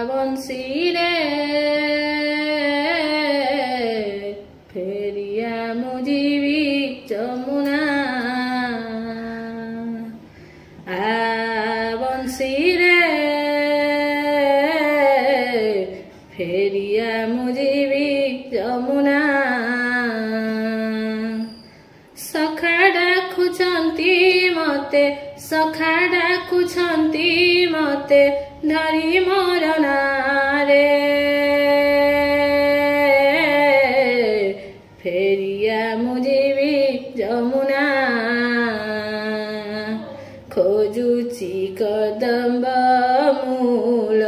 बंसी रे फेरिया मुझीबी जमुना बंसी रे फेरिया मुझीबी जमुना सखा डाकुछंती मते सखा डाकुछंती मते धरी मोर नारे फेरिया मुझीबी जमुना खोजुची कदम्ब मूल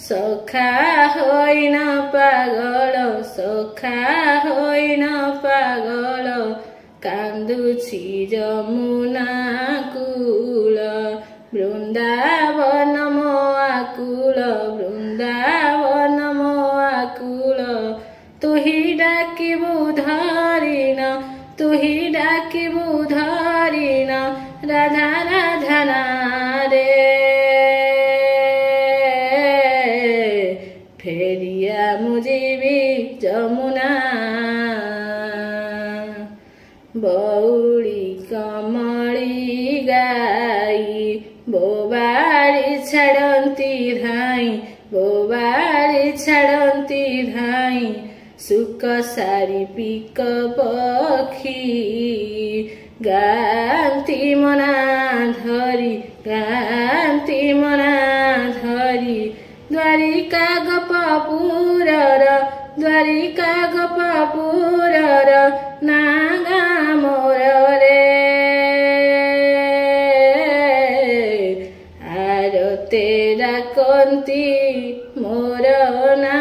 सखा होइन पागल सखा होइन पागल कान्दुछि जमुना कूल वृन्दावन मो आकुल वृन्दावन मो आकुल तुही डाकिबु धरिन तुही डाकिबु धरिन राधा राधा नारे फेरिया मुझीबी जमुना बौड़ी कमली गाई बोबारी छाड़ती धाई बोबारी छाड़ती धाई सुक सारी पिक पखी गांती मना धरी द्वारिका गपपुरर द्वारिका गपपुरर नागा मोर रे आरते डाकन्ती मोर ना।